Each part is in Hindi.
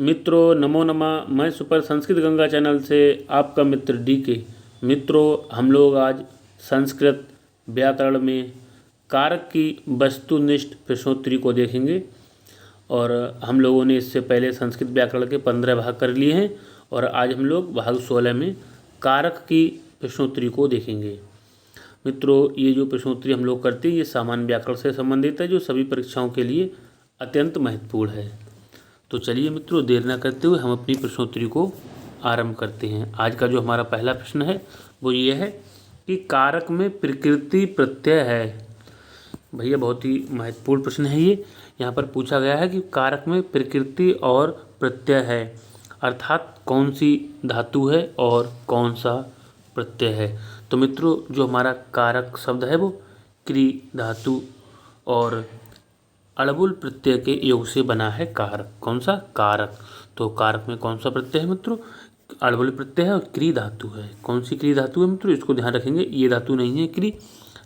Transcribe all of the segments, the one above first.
मित्रों नमो नमः। मैं सुपर संस्कृत गंगा चैनल से आपका मित्र DK। मित्रों हम लोग आज संस्कृत व्याकरण में कारक की वस्तुनिष्ठ प्रश्नोत्तरी को देखेंगे और हम लोगों ने इससे पहले संस्कृत व्याकरण के 15 भाग कर लिए हैं और आज हम लोग भाग 16 में कारक की प्रश्नोत्तरी को देखेंगे। मित्रों ये जो प्रश्नोत्तरी हम लोग करते हैं ये सामान्य व्याकरण से संबंधित है जो सभी परीक्षाओं के लिए अत्यंत महत्वपूर्ण है। तो चलिए मित्रों देर न करते हुए हम अपनी प्रश्नोत्तरी को आरंभ करते हैं। आज का जो हमारा पहला प्रश्न है वो ये है कि कारक में प्रकृति प्रत्यय है। भैया बहुत ही महत्वपूर्ण प्रश्न है ये। यहाँ पर पूछा गया है कि कारक में प्रकृति और प्रत्यय है अर्थात कौन सी धातु है और कौन सा प्रत्यय है। तो मित्रों जो हमारा कारक शब्द है वो क्री धातु और अड़बुल प्रत्यय के योग से बना है कारक। कौन सा? कारक। तो कारक में कौन सा प्रत्यय है मित्रों? अड़बुल प्रत्यय है और क्री धातु है। कौन सी क्री धातु है मित्रों? इसको ध्यान रखेंगे, ये धातु नहीं है क्री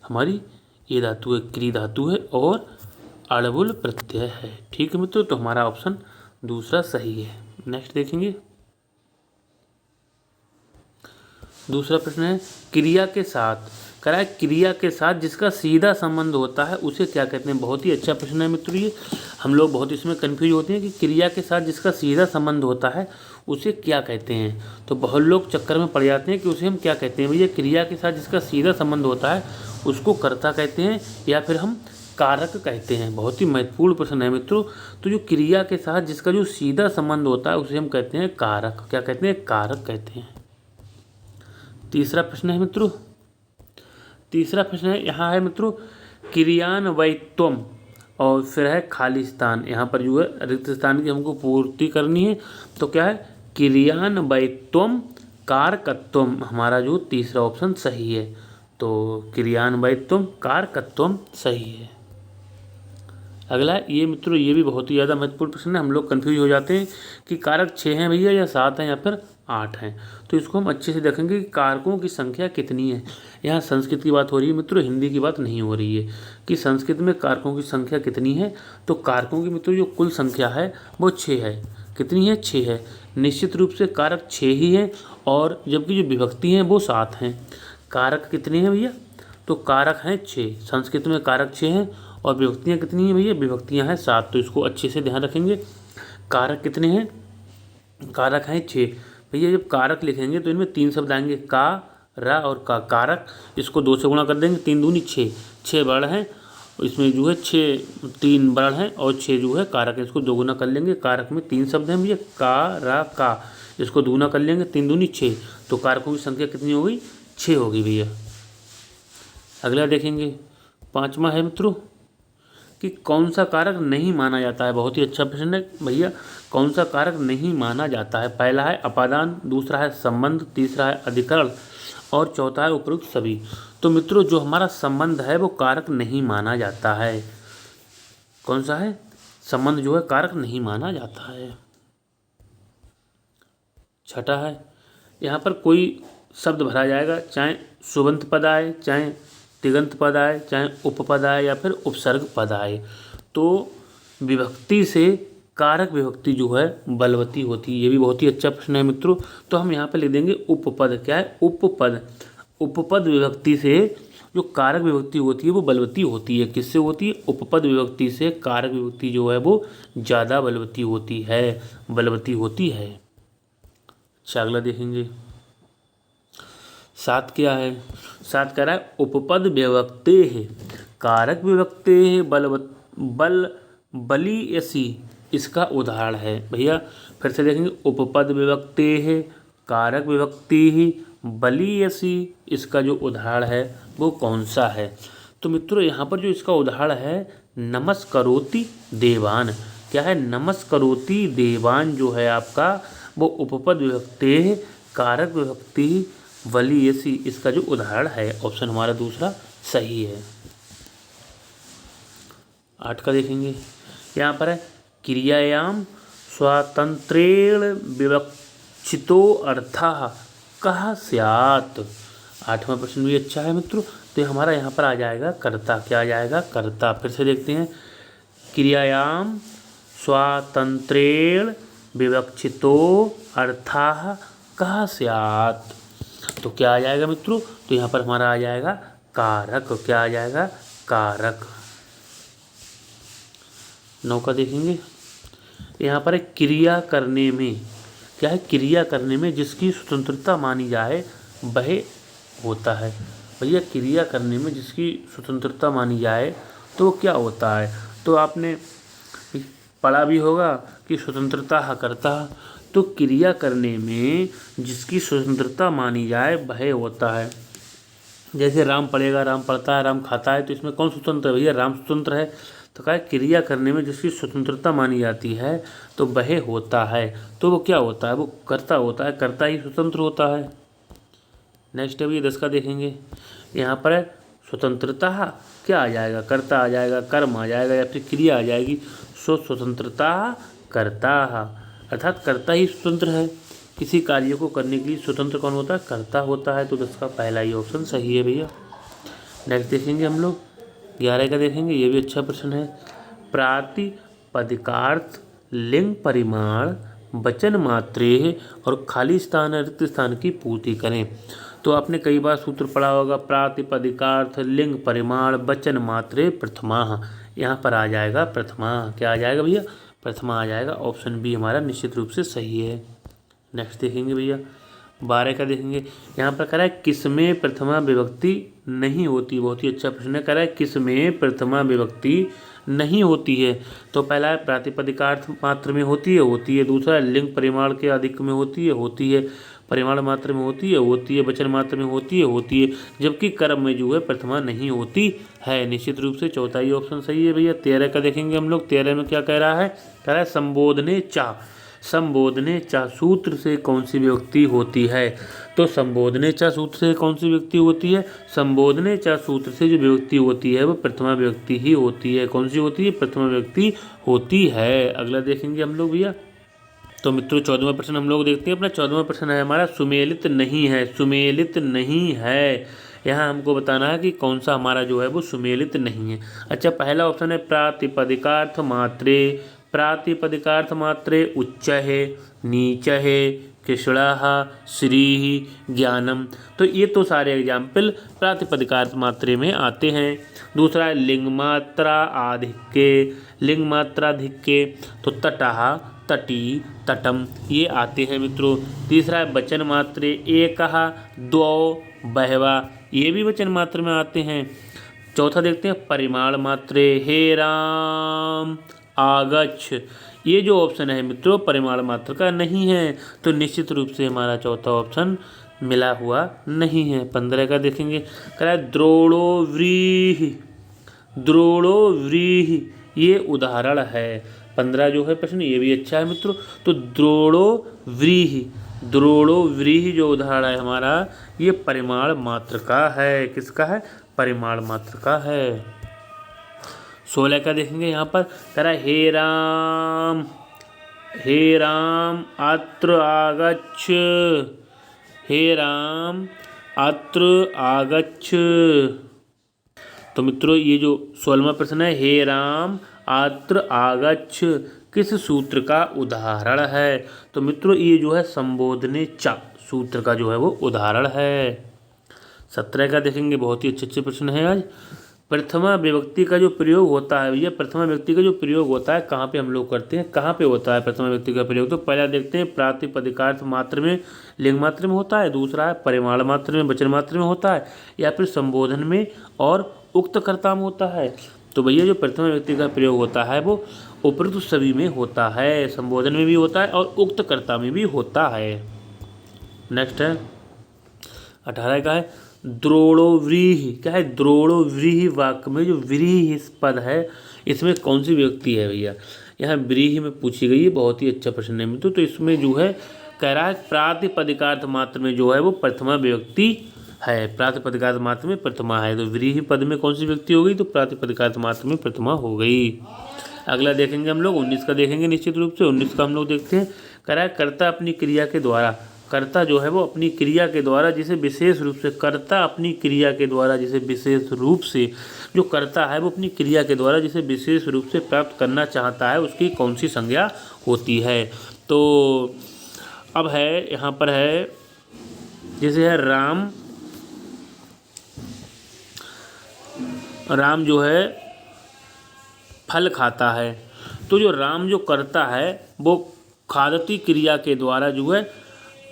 हमारी, ये धातु है क्री धातु है और अड़बुल प्रत्यय है। ठीक है मित्रों, तो हमारा ऑप्शन दूसरा सही है। नेक्स्ट देखेंगे, दूसरा प्रश्न है क्रिया के साथ करा है, क्रिया के साथ जिसका सीधा संबंध होता है उसे क्या कहते हैं। बहुत ही अच्छा प्रश्न है मित्रों ये। हम लोग बहुत इसमें कंफ्यूज होते हैं कि क्रिया के साथ जिसका सीधा संबंध होता है उसे क्या कहते हैं। तो बहुत लोग चक्कर में पड़ जाते हैं कि उसे हम क्या कहते हैं। भैया क्रिया के साथ जिसका सीधा संबंध होता है उसको कर्ता कहते हैं या फिर हम कारक कहते हैं। बहुत ही महत्वपूर्ण प्रश्न है मित्रों। तो जो क्रिया के साथ जिसका जो सीधा संबंध होता है उसे हम कहते हैं कारक। क्या कहते हैं? कारक कहते हैं। तीसरा प्रश्न है मित्रों, तीसरा प्रश्न है यहाँ है मित्रों क्रियान्वयत्वम और फिर है खाली स्थान। यहाँ पर जो है रिक्त स्थान की हमको पूर्ति करनी है। तो क्या है? क्रियान्वयत्वम कारकत्वम हमारा जो तीसरा ऑप्शन सही है। तो क्रियान्वयत्वम कारकत्वम सही है। अगला ये मित्रों ये भी बहुत ही ज़्यादा महत्वपूर्ण प्रश्न है। हम लोग कन्फ्यूज हो जाते हैं कि कारक 6 हैं भैया या 7 हैं या फिर 8 हैं। तो इसको हम अच्छे से देखेंगे कि कारकों की संख्या कितनी है। यहाँ संस्कृत की बात हो रही है मित्रों, हिंदी की बात नहीं हो रही है कि संस्कृत में कारकों की संख्या कितनी है। तो कारकों की मित्रों जो कुल संख्या है वो 6 है। कितनी है? 6 है। निश्चित रूप से कारक 6 ही हैं और जबकि जो विभक्ति हैं वो 7 हैं। कारक कितने हैं भैया? तो कारक हैं 6। संस्कृत में कारक 6 हैं और विभक्तियाँ कितनी हैं भैया? विभक्तियाँ हैं 7। तो इसको अच्छे से ध्यान रखेंगे। कारक कितने हैं? कारक हैं 6। भैया जब कारक लिखेंगे तो इनमें 3 शब्द आएंगे, का, रा और का। कारक इसको 2 से गुणा कर देंगे, 3 दूनी 6। 6 बड़ हैं इसमें जो है 6, 3 बड़ हैं और 6 जो है कारक है। इसको 2 गुना कर लेंगे। कारक में 3 शब्द हैं भैया, का, रा, का। इसको 2 गुना कर लेंगे, 3 दूनी 6। तो कारकों की संख्या कितनी हो गई? 6 होगी भैया। अगला देखेंगे, 5वां है मित्रों कि कौन सा कारक नहीं माना जाता है। बहुत ही अच्छा प्रश्न है भैया। कौन सा कारक नहीं माना जाता है? पहला है अपादान, दूसरा है संबंध, तीसरा है अधिकरण और चौथा है उपरोक्त सभी। तो मित्रों जो हमारा संबंध है वो कारक नहीं माना जाता है। कौन सा है? संबंध जो है कारक नहीं माना जाता है। छठा है, यहाँ पर कोई शब्द भरा जाएगा, चाहे सुबंत पद आए, चाहे तिगंत पद आए, चाहे उपपद आए या फिर उपसर्ग पद आए। तो विभक्ति से कारक विभक्ति जो है बलवती होती है। ये भी बहुत ही अच्छा प्रश्न है मित्रों। तो हम यहाँ पे लिख देंगे उपपद। क्या है? उपपद। उपपद विभक्ति से जो कारक विभक्ति होती है वो बलवती होती है। किससे होती है? उपपद विभक्ति से कारक विभक्ति जो है वो ज़्यादा बलवती होती है, बलवती होती है। अच्छा अगला देखेंगे, 7 क्या है? 7 कह रहा है उपपद विभक्ते है कारक विभक्ते है बलियसी। इसका उदाहरण है भैया, फिर से देखेंगे, उपपद विभक्ते है कारक विभक्ति ही बलियसी। इसका जो उदाहरण है वो कौन सा है? तो मित्रों यहाँ पर जो इसका उदाहरण है नमस्करोति देवान। क्या है? नमस्करोति देवान जो है आपका वो उपपद विभक्ते है कारक विभक्ति वलीयसी। इसका जो उदाहरण है ऑप्शन हमारा दूसरा सही है। 8 का देखेंगे, यहाँ पर है क्रियायाम स्वातंत्रेण विवक्षितो अर्थः कः स्यात्। 8वां प्रश्न भी अच्छा है मित्रों। तो हमारा यहाँ पर आ जाएगा कर्ता। क्या आ जाएगा? कर्ता। फिर से देखते हैं, क्रियायाम स्वातंत्रेण विवक्षितो अर्थाः कः स्यात्। तो क्या आ जाएगा मित्रों, तो यहाँ पर हमारा आ जाएगा कारक। क्या आ जाएगा, कारक। 9 का देखेंगे, यहाँ पर क्रिया करने में, क्या है, क्रिया करने में जिसकी स्वतंत्रता मानी जाए वह होता है। भैया क्रिया करने में जिसकी स्वतंत्रता मानी जाए तो क्या होता है, तो आपने पढ़ा भी होगा कि स्वतंत्रता कर्ता, तो क्रिया करने में जिसकी स्वतंत्रता मानी जाए वह होता है। जैसे राम पढ़ेगा, राम पढ़ता है, राम खाता है, तो इसमें कौन स्वतंत्र है, भैया राम स्वतंत्र है। तो क्या क्रिया करने में जिसकी स्वतंत्रता मानी जाती है तो वह होता है, तो वो क्या होता है, वो कर्ता होता है, कर्ता ही स्वतंत्र होता है। नेक्स्ट है भैया 10 का देखेंगे, यहाँ पर स्वतंत्रता क्या आ जाएगा, कर्ता आ जाएगा, कर्म आ जाएगा, या फिर क्रिया आ जाएगी। सो स्वतंत्रता कर्ता, अर्थात कर्ता ही स्वतंत्र है। किसी कार्य को करने के लिए स्वतंत्र कौन होता है, कर्ता होता है। तो 10 का पहला ही ऑप्शन सही है भैया। नेक्स्ट देखेंगे हम लोग 11 का देखेंगे, ये भी अच्छा प्रश्न है। प्रातिपदिकार्थ लिंग परिमाण वचन मात्रे और खाली स्थान रिक्त स्थान की पूर्ति करें। तो आपने कई बार सूत्र पढ़ा होगा, प्रातिपदिकार्थ लिंग परिमाण वचन मात्रे प्रथमा। यहाँ पर आ जाएगा प्रथमा। क्या आ जाएगा भैया, प्रथमा आ जाएगा। ऑप्शन बी हमारा निश्चित रूप से सही है। नेक्स्ट देखेंगे भैया 12 का देखेंगे, यहाँ पर कह रहा है किसमें प्रथमा विभक्ति नहीं होती। बहुत ही अच्छा प्रश्न है। कह रहा है किसमें प्रथमा विभक्ति नहीं होती है। तो पहला है प्रातिपदिकार्थ मात्र में होती है। दूसरा है लिंग परिमाण के अधिक में होती है। परिमाण मात्र में होती है। वचन मात्र में होती है। जबकि कर्म में जो है प्रथमा नहीं होती है। निश्चित रूप से चौथा ही ऑप्शन सही है भैया। 13 का देखेंगे हम लोग। 13 में क्या कह रहा है, कह रहा है संबोधने चा सूत्र से कौन सी विभक्ति होती है। तो संबोधने चा सूत्र से कौन सी विभक्ति होती है, संबोधने चा सूत्र से जो विभक्ति होती है वो प्रथमा विभक्ति ही होती है। कौन सी होती है, प्रथमा विभक्ति होती है। अगला देखेंगे हम लोग भैया। तो मित्रों 14वां प्रश्न हम लोग देखते हैं। अपना 14वां प्रश्न है हमारा सुमेलित नहीं है। यहाँ हमको बताना है कि कौन सा हमारा जो है वो सुमेलित नहीं है। अच्छा, पहला ऑप्शन है प्रातिपदिकार्थ मात्रे उच्च है, नीच है, कृष्णः, श्री, ज्ञानम। तो ये तो सारे एग्जाम्पल प्रातिपदिकार्थ मात्रे में आते हैं। दूसरा है लिंग मात्राधिक्य, तो तटः, तटी, तटम, ये आते हैं मित्रों। तीसरा है वचन मात्रे एकः, द्वौ, बहवा, ये भी वचन मात्र में आते हैं। चौथा देखते हैं परिमाण मात्रे, हे राम आगच्छ, ये जो ऑप्शन है मित्रों परिमाण मात्र का नहीं है। तो निश्चित रूप से हमारा चौथा ऑप्शन मिला हुआ नहीं है। 15 का देखेंगे, कह रहा है द्रोणो व्रीहि, ये उदाहरण है। 15 जो है प्रश्न ये भी अच्छा है मित्रों। तो द्रोणो व्रीहि जो उदाहरण है हमारा, ये परिमाण मात्र का है। किसका है, परिमाण मात्र का है। 16 का देखेंगे, यहाँ पर कह रहा है हे राम अत्र आगच्छ। तो मित्रों ये जो 16वां प्रश्न है, हे राम अत्र आगच्छ, किस सूत्र का उदाहरण है। तो मित्रों ये जो है संबोधने चा सूत्र का जो है वो उदाहरण है। 17 का देखेंगे, बहुत ही अच्छे प्रश्न है आज। प्रथमा विभक्ति का जो प्रयोग होता है भैया, प्रथमा विभक्ति का जो प्रयोग होता है कहाँ पे हम लोग करते हैं, कहाँ पे होता है प्रथमा विभक्ति का प्रयोग। तो पहला देखते हैं प्रातिपदिकार्थ मात्र में, लिंग मात्र में होता है। दूसरा है परिमाण मात्र में, वचन मात्र में होता है, या फिर संबोधन में और उक्त कर्ता में होता है। तो भैया जो प्रथमा विभक्ति का प्रयोग होता है वो उपरोक्त सभी में होता है, संबोधन में भी होता है और उक्त कर्ता में भी होता है। नेक्स्ट है 18 का है द्रोणोव्रीहि। क्या है, द्रोणोव्रीहि वाक्य में जो व्रीहि इस पद है इसमें कौन सी विभक्ति है भैया। यहाँ व्रीहि में पूछी गई है, बहुत ही अच्छा प्रश्न है मित्रों। तो इसमें जो है कह रहा है प्रातिपदिकार्थ मात्र में जो है वो प्रथमा विभक्ति है, प्रातिपदिकार्थ मात्र में प्रथमा है। तो व्रीहि पद में कौन सी विभक्ति हो गई, तो प्रातिपदिकार्थ मात्र में प्रथमा हो गई। अगला देखेंगे हम लोग 19 का देखेंगे निश्चित रूप से। 19 का हम लोग देखते हैं, कह रहा है कर्ता अपनी क्रिया के द्वारा, कर्ता जो है वो अपनी क्रिया के द्वारा जिसे विशेष रूप से, कर्ता अपनी क्रिया के द्वारा जिसे विशेष रूप से, जो कर्ता है वो अपनी क्रिया के द्वारा जिसे विशेष रूप से प्राप्त करना चाहता है उसकी कौन सी संज्ञा होती है। तो अब है यहाँ पर है जैसे है राम जो है फल खाता है, तो जो राम जो करता है वो खादती क्रिया के द्वारा जो है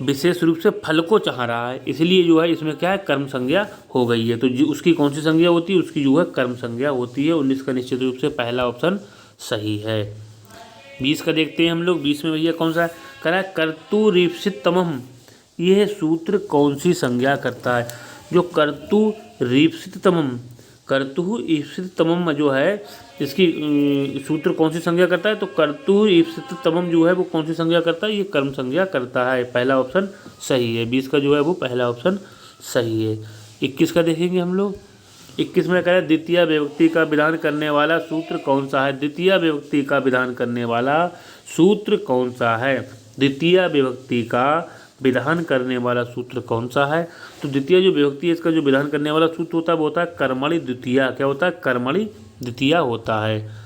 विशेष रूप से फल को चाह रहा है, इसलिए जो है इसमें क्या है कर्म संज्ञा हो गई है। तो उसकी कौन सी संज्ञा होती है, उसकी जो है कर्म संज्ञा होती है। 19 का निश्चित रूप से पहला ऑप्शन सही है। 20 का देखते हैं हम लोग। 20 में भैया कौन सा है, कह रहा है कर्तुरीप्सितमम, यह सूत्र कौन सी संज्ञा करता है। जो कर्तुरीप्सितमम, कर्तुरीप्सितमम जो है इसकी सूत्र कौन सी संज्ञा करता है, तो कर्तुरीप्सितमम जो है वो कौन सी संज्ञा करता है, ये कर्म संज्ञा करता है। पहला ऑप्शन सही है। 20 का जो है वो पहला ऑप्शन सही है। 21 का देखेंगे हम लोग। 21 में कह रहा है द्वितीय विभक्ति का विधान करने वाला सूत्र कौन सा है। द्वितीय विभक्ति का विधान करने वाला सूत्र कौन सा है, द्वितीय विभक्ति का विधान करने वाला सूत्र कौन सा है। तो द्वितीय जो विभक्ति है इसका जो विधान करने वाला सूत्र होता है वो होता है कर्मणि द्वितीया। क्या होता है, कर्मणि द्वितीया होता है।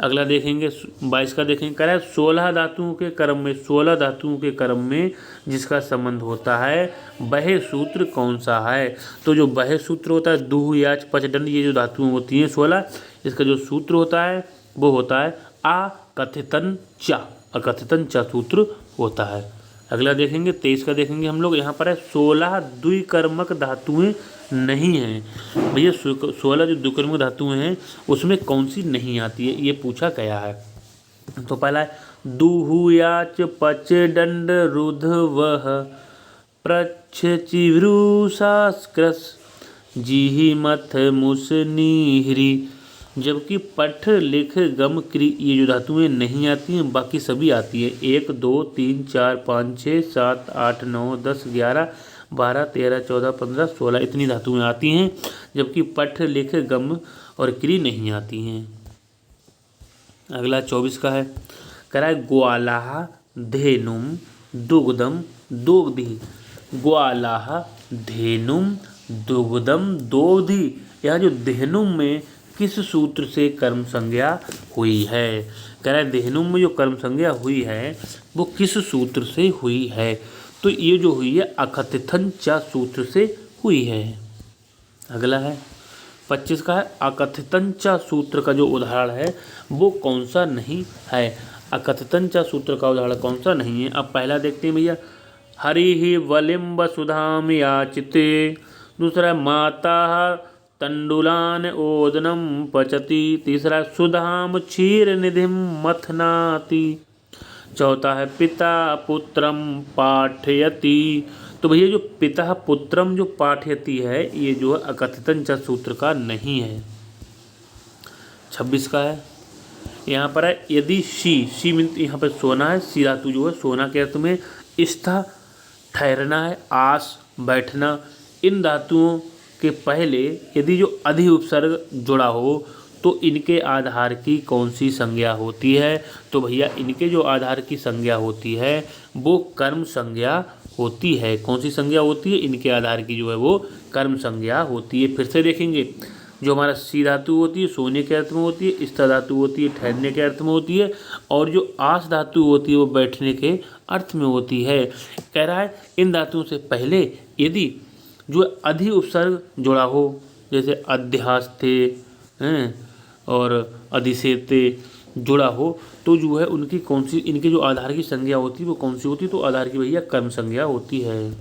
अगला देखेंगे 22 का देखेंगे, कह रहा है 16 धातुओं के कर्म में, 16 धातुओं के कर्म में जिसका संबंध होता है वह सूत्र कौन सा है। तो जो वह सूत्र होता है दुह याच पच दंड, ये जो धातुएं होती हैं 16, इसका जो सूत्र होता है वो होता है अकथितन च, अकथितन च सूत्र होता है। अगला देखेंगे 23 का देखेंगे हम लोग। यहाँ पर है 16 द्विकर्मक धातुएं नहीं हैं। भैया 16 जो द्विकर्मक धातुएं हैं उसमें कौन सी नहीं आती है, ये पूछा गया है। तो पहला है दुहु याच पच दंड रुध वह प्रच्छ चिवृषास्कृस जीहि मथ मुसनीहरी। जबकि पठ लिख गम क्री ये जो धातुएं नहीं आती हैं, बाकी सभी आती है। 1 2 3 4 5 6 7 8 9 10 11 12 13 14 15 16 इतनी धातुएं आती हैं, जबकि पठ लिख गम और क्री नहीं आती हैं। अगला 24 का है, कह रहा है ग्वालाह धेनुम दुग्धम दोग्धि। ग्वालाह धेनुम दुग्धम दोग्धि, यह जो धेनुम में किस सूत्र से कर्म संज्ञा हुई है। कह रहा है धेनुम में जो कर्म संज्ञा हुई है वो किस सूत्र से हुई है। तो ये जो हुई है अकथितन च सूत्र से हुई है। अगला है 25 का है अकथितन च सूत्र का जो उदाहरण है वो कौन सा नहीं है। अकथितन च सूत्र का उदाहरण कौन सा नहीं है। अब पहला देखते हैं भैया, हरि ही वलिम्ब सुधाम याचिते। दूसरा माता तंडुलान ओदनम पचति। तीसरा सुधाम क्षीर निधिम मथनाति। चौथा है पिता पुत्रम पाठयति। तो भैया जो पिता पुत्रम जो पाठयति है ये जो है अकथितन च सूत्र का नहीं है। 26 का है, यहाँ पर है यदि शी मीन यहाँ पर सोना है, सी धातु जो है सोना के अर्थ में, स्था ठहरना है, आस बैठना। इन धातुओं के पहले यदि जो अधि उपसर्ग जुड़ा हो तो इनके आधार की कौन सी संज्ञा होती है। तो भैया इनके जो आधार की संज्ञा होती है वो कर्म संज्ञा होती है। कौन सी संज्ञा होती है, इनके आधार की जो है वो कर्म संज्ञा होती है। फिर से देखेंगे, जो हमारा सी धातु होती है सोने के अर्थ में होती है, स्था धातु होती है ठहरने के अर्थ में होती है, और जो आस धातु होती है वो बैठने के अर्थ में होती है। कह रहा है इन धातुओं से पहले यदि जो अधि उपसर्ग जुड़ा हो, जैसे अध्यास्ते हैं और अधिसेते जुड़ा हो, तो जो है उनकी कौन सी, इनके जो आधार की संज्ञा होती है वो कौन सी होती है, तो आधार की भैया कर्म संज्ञा होती है।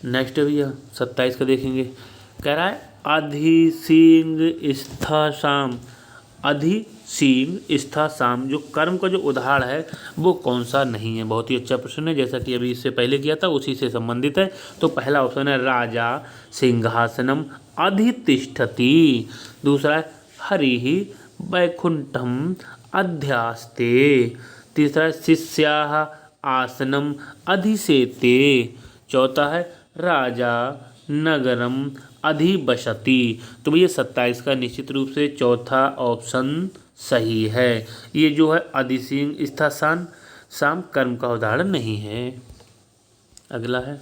नेक्स्ट भैया 27 का देखेंगे, कह रहा है अधि सींग स्था शाम। अधि सींग स्था शाम जो कर्म का जो उदाहरण है वो कौन सा नहीं है। बहुत ही अच्छा प्रश्न है, जैसा कि अभी इससे पहले किया था उसी से संबंधित है। तो पहला ऑप्शन है राजा सिंहासनम अधितिष्ठति। दूसरा है हरि वैकुंठम अध्यास्ते। तीसरा है शिष्याः आसनम अधिसेते। चौथा है राजा नगरम अधिबसति। तो भैया 27 का निश्चित रूप से चौथा ऑप्शन सही है। ये जो है अधिसिंग स्थान शाम कर्म का उदाहरण नहीं है। अगला है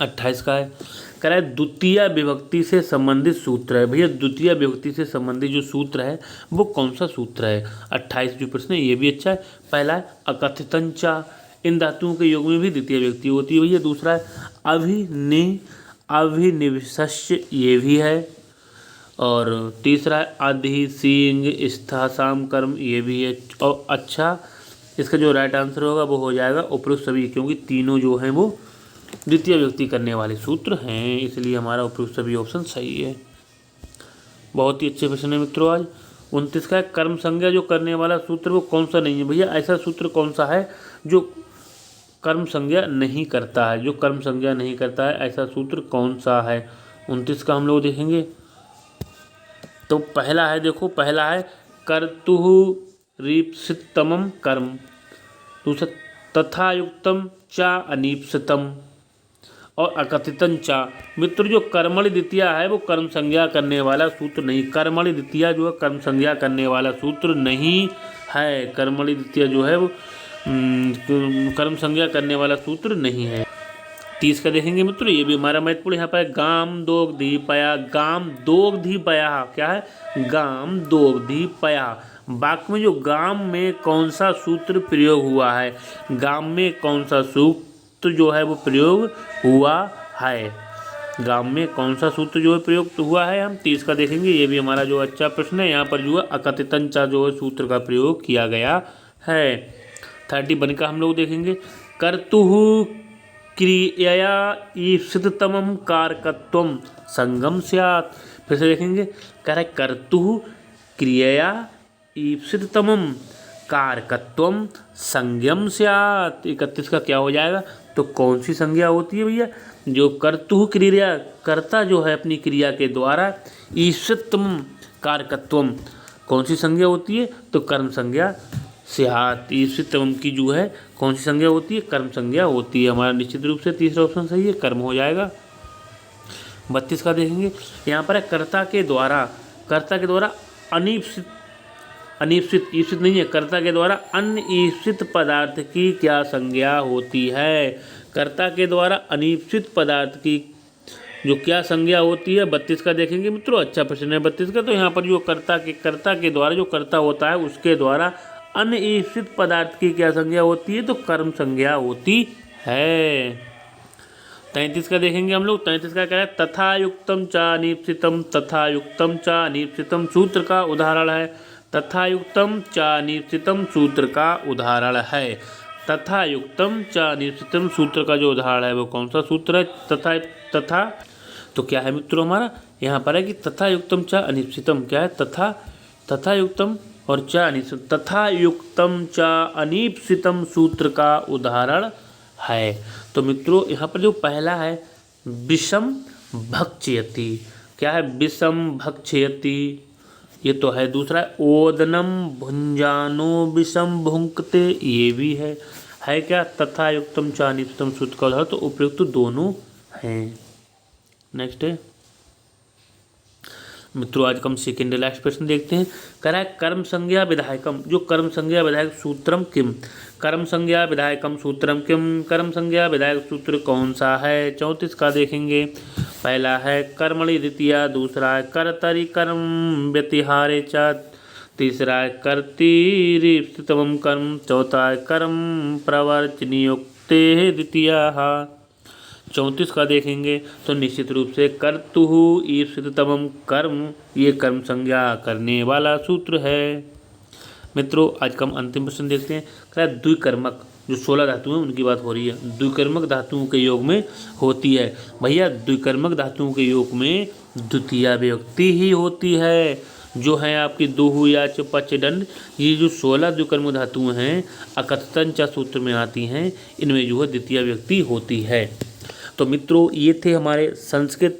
28 का है, कह रहा है द्वितीय विभक्ति से संबंधित सूत्र है। भैया द्वितीय विभक्ति से संबंधित जो सूत्र है वो कौन सा सूत्र है? 28 जो प्रश्न है ये भी अच्छा है। पहला है अकथितंचा, इन धातुओं के योग में भी द्वितीय विभक्ति होती है भैया। दूसरा है अभिनिवेश्य, ये भी है। और तीसरा है अधि सींग स्थासाम कर्म, ये भी है। और अच्छा, इसका जो राइट आंसर होगा वो हो जाएगा उपयुक्त सभी, क्योंकि तीनों जो हैं वो द्वितीय विभक्ति करने वाले सूत्र हैं, इसलिए हमारा उपयुक्त सभी ऑप्शन सही है। बहुत ही अच्छे प्रश्न है मित्रों आज। 29 का है कर्म संज्ञा जो करने वाला सूत्र वो कौन सा नहीं है? भैया ऐसा सूत्र कौन सा है जो कर्म संज्ञा नहीं करता है? जो कर्म संज्ञा नहीं करता है ऐसा सूत्र कौन सा है? 29 का हम लोग देखेंगे। तो पहला है, देखो पहला है कर्तुः रीप्सितमं कर्म। दूसरा तथा युक्तम चा अनीप्सितम और अकथितं चा। मित्र जो कर्मणि द्वितीय है वो कर्म संज्ञा करने वाला सूत्र नहीं। कर्मणि द्वितीय जो है कर्म संज्ञा करने वाला सूत्र नहीं है। कर्मणि द्वितीय जो है वो कर्म संज्ञा करने वाला सूत्र नहीं है। 30 का देखेंगे मित्रों, ये भी हमारा महत्वपूर्ण यहाँ पर गाम दोग्धी पया। गाम दोग्धी पया क्या है? गाम दोग्धी पया। वाक्य में जो गाम में कौन सा सूत्र प्रयोग हुआ है? गाम में कौन सा सूत्र जो है वो प्रयोग हुआ है? गाम में कौन सा सूत्र जो है प्रयोग हुआ है? हम 30 का देखेंगे, ये भी हमारा जो अच्छा प्रश्न है। यहाँ पर जो है अकथितंचा जो है सूत्र का प्रयोग किया गया है। 31 का हम लोग देखेंगे कर्तुः क्रियया ईप्सिततमं कारकत्वं संगम स्यात्। फिर से देखेंगे, कह रहा है कर्तुः क्रियया ईप्सिततमं कारकत्वं संज्ञम स्यात्। 31 का क्या हो जाएगा? तो कौन सी संज्ञा होती है भैया? जो कर्तुः क्रिया, कर्ता जो है अपनी क्रिया के द्वारा, ईप्सिततमं कारकत्वं कौन सी संज्ञा होती है? तो कर्म संज्ञा स्यात्। ईप्सिततमं की जो है कौन सी संज्ञा होती है? कर्म संज्ञा होती है। हमारा निश्चित रूप से तीसरा ऑप्शन सही है, कर्म हो जाएगा। 32 का देखेंगे, यहाँ पर है कर्ता के द्वारा अनीप्सित ईप्सित नहीं है, कर्ता के द्वारा अन्य ईप्सित पदार्थ की क्या संज्ञा होती है? कर्ता के द्वारा अनीप्सित पदार्थ की जो क्या संज्ञा होती है? 32 का देखेंगे मित्रों, अच्छा प्रश्न है 32 का। तो यहाँ पर जो कर्ता के द्वारा जो कर्ता होता है उसके द्वारा अन्य ईप्सित पदार्थ की क्या संज्ञा होती है? तो कर्म संज्ञा होती है। 33 का देखेंगे हम लोग। 33 का क्या है? तथा युक्तम चा अनीप्सितम, तथा युक्तम चा अनीप्सितम सूत्र का उदाहरण है। तथा युक्तम चा अनीप्सितम सूत्र का उदाहरण है। तथा युक्तम चा अनीप्सितम सूत्र का जो उदाहरण है वो कौन सा सूत्र है? तथा तो क्या है मित्रों हमारा? यहाँ पर है कि तथा युक्तम चा अनीप्सितम क्या है? तथा युक्तम और चा अनीप्सितम, तथा युक्तम चा अनीप्सितम सूत्र का उदाहरण है। तो मित्रों यहाँ पर जो पहला है विषम भक्षयति, क्या है? विषम भक्षयति, ये तो है। दूसरा है ओदनम भुंजानो विषम भुंक्ते, ये भी है क्या? तथा युक्तम चा अनीप्सितम सूत्र का उदाहरण। तो उपयुक्त दोनों हैं। नेक्स्ट है मित्रों, आज हम सेकेंड लास्ट प्रश्न देखते हैं। कह रहा है कर्म संज्ञा विधायकम, जो कर्म संज्ञा विधायक सूत्रम किम? कर्म संज्ञा विधायकम सूत्रम किम? कर्म संज्ञा विधायक सूत्र कौन सा है? 34 का देखेंगे। पहला है कर्मणि द्वितीया, दूसरा है कर्तरि कर्म व्यतिहारे च, तीसरा है कर्तृप्सितमं कर्म, चौथा है कर्म प्रवर्तनीयोक्ते द्वितीया। 34 का देखेंगे तो निश्चित रूप से कर्तुः ईप्सिततमं कर्म, ये कर्म संज्ञा करने वाला सूत्र है। मित्रों आज का हम अंतिम प्रश्न देखते हैं। क्या द्विकर्मक जो 16 धातुएं उनकी बात हो रही है, द्विकर्मक धातुओं के योग में होती है। भैया द्विकर्मक धातुओं के योग में द्वितीय विभक्ति ही होती है, जो है आपकी दुहु या पच दंड। ये जो 16 द्विकर्मक धातुएं हैं अकथितंचा सूत्र में आती हैं, इनमें जो है द्वितीय विभक्ति होती है। तो मित्रों ये थे हमारे संस्कृत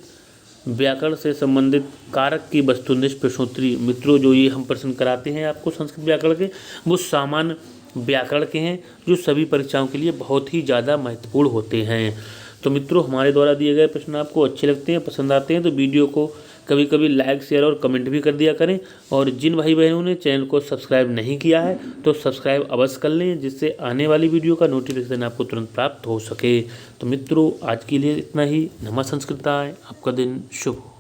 व्याकरण से संबंधित कारक की वस्तुनिष्ठ प्रश्नोत्तरी। मित्रों जो ये हम प्रश्न कराते हैं आपको संस्कृत व्याकरण के, वो सामान्य व्याकरण के हैं जो सभी परीक्षाओं के लिए बहुत ही ज़्यादा महत्वपूर्ण होते हैं। तो मित्रों हमारे द्वारा दिए गए प्रश्न आपको अच्छे लगते हैं, पसंद आते हैं तो वीडियो को कभी कभी लाइक शेयर और कमेंट भी कर दिया करें। और जिन भाई बहनों ने चैनल को सब्सक्राइब नहीं किया है तो सब्सक्राइब अवश्य कर लें, जिससे आने वाली वीडियो का नोटिफिकेशन आपको तुरंत प्राप्त हो सके। तो मित्रों आज के लिए इतना ही। नमः संस्कृताय। आपका दिन शुभ हो।